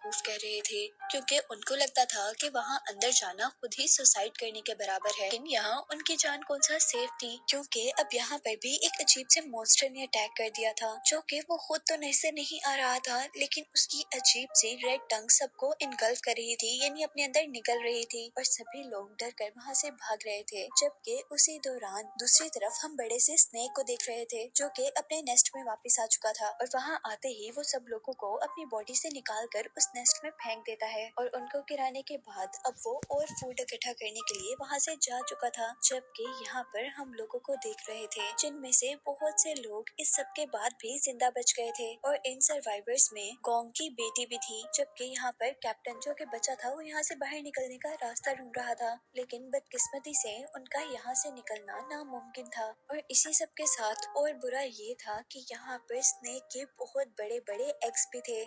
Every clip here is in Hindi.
बेवकूफ कह रहे थे, क्योंकि उनको लगता था कि वहाँ अंदर जाना खुद ही सुसाइड करने के बराबर है। लेकिन यहाँ उनकी जान कौन सा सेफ थी, क्योंकि अब यहाँ पर भी एक अजीब से मॉन्स्टर ने अटैक कर दिया था, जो कि वो खुद तो नजर नहीं आ रहा था, लेकिन उसकी अजीब सी रेड टंग सबको इनगल्फ कर रही थी, यानी अपने अंदर निकल रही थी, और सभी लोग डर कर वहाँ से भाग रहे थे। जबकि उसी दौरान दूसरी तरफ हम बड़े से स्नेक को देख रहे थे, जो कि अपने नेस्ट में वापस आ चुका था, और वहाँ आते ही वो सब लोगों को अपनी बॉडी से निकाल कर उस नेस्ट में फेंक देता है, और उनको गिराने के बाद अब वो और फूड इकट्ठा करने के लिए वहाँ से जा चुका था। जबकि यहाँ पर हम लोगों को देख रहे थे, जिनमें से बहुत से लोग इस सब के बाद भी जिंदा बच गए थे, और इन सर्वाइवर्स में गोंग की बेटी भी थी। जबकि यहाँ पर कैप्टन जो कि बचा था, वो यहाँ से बाहर निकलने का रास्ता ढूंढ रहा था, लेकिन बदकिस्मती से उनका यहाँ से निकलना नामुमकिन था। और इसी सब के साथ और बुरा ये था कि यहाँ पर स्नेक के बहुत बड़े बड़े एग्स भी थे।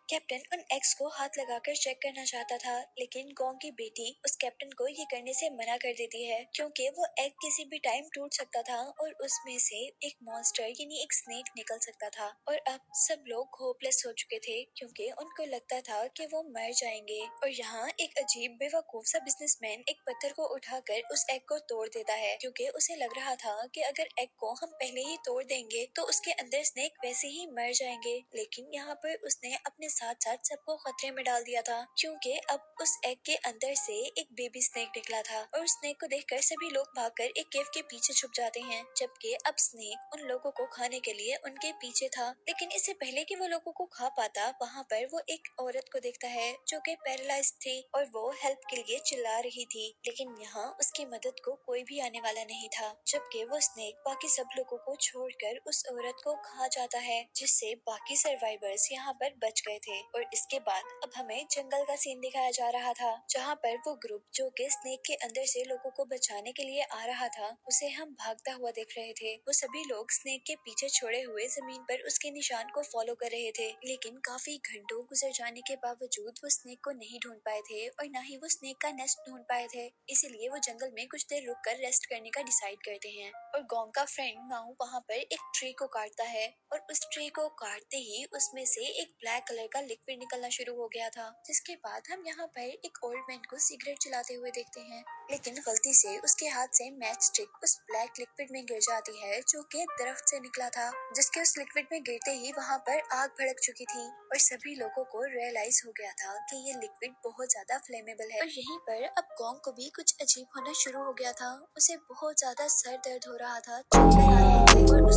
कैप्टन उन एग्स को हाथ लगाकर चेक करना चाहता था, लेकिन गोंग की बेटी उस कैप्टन को ये करने से मना कर देती है, क्योंकि वो एग किसी भी टाइम टूट सकता था और उसमें से एक मॉन्स्टर यानी एक स्नेक निकल सकता था। और अब सब लोग होपलेस हो चुके थे, क्योंकि उनको लगता था कि वो मर जाएंगे। और यहाँ एक अजीब बेवकूफ सा बिजनेसमैन एक पत्थर को उठाकर उस एग को तोड़ देता है, क्योंकि उसे लग रहा था कि अगर एग को हम पहले ही तोड़ देंगे तो उसके अंदर स्नेक वैसे ही मर जाएंगे। लेकिन यहाँ पर उसने अपने साथ साथ सबको खतरे में डाल दिया था, क्योंकि अब उस एग के अंदर से एक बेबी स्नेक निकला था, और स्नेक को देखकर सभी लोग भागकर एक केव के पीछे छुप जाते हैं। जबकि अब स्नेक उन लोगों को खाने के लिए उनके पीछे था, लेकिन इससे पहले कि वो लोगों को खा पाता, वहाँ पर वो एक औरत को देखता है जो कि पैरालाइज थी, और वो हेल्प के लिए चिल्ला रही थी, लेकिन यहाँ उसकी मदद को कोई भी आने वाला नहीं था। जबकि वो स्नेक बाकी सब लोगों को छोड़कर उस औरत को खा जाता है, जिससे बाकी सर्वाइवर्स यहाँ पर बच गए थे। और इसके बाद अब हमें जंगल का सीन दिखाया जा रहा था, जहाँ पर वो ग्रुप जो कि स्नेक के अंदर से लोगों को बचाने के लिए आ रहा था, उसे हम भागता हुआ देख रहे थे। वो सभी लोग स्नेक के पीछे छोड़े हुए जमीन पर उसके निशान को फॉलो कर रहे थे, लेकिन काफी घंटों गुजर जाने के बावजूद वो स्नेक को नहीं ढूंढ पाए थे, और न ही वो स्नेक का नेस्ट ढूंढ पाए थे। इसीलिए वो जंगल में कुछ देर रुक कर रेस्ट करने का डिसाइड करते हैं। और गोंग का फ्रेंड माऊ वहाँ पर एक ट्री को काटता है, और उस ट्री को काटते ही उसमें से एक ब्लैक कलर का लिक्विड निकलना शुरू हो गया था, जिसके बाद हम यहाँ पर एक ओल्ड मैन को सिगरेट जलाते हुए देखते हैं, लेकिन गलती से उसके हाथ से मैच स्टिक उस ब्लैक लिक्विड में गिर जाती है, जो कि दरख्त से निकला था, जिसके उस लिक्विड में गिरते ही वहाँ पर आग भड़क चुकी थी, और सभी लोगों को रियलाइज हो गया था कि ये लिक्विड बहुत ज्यादा फ्लेमेबल है। और यहीं पर अब गोंग को भी कुछ अजीब होना शुरू हो गया था, उसे बहुत ज्यादा सर दर्द हो रहा था, चक्कर आ रहे थे, और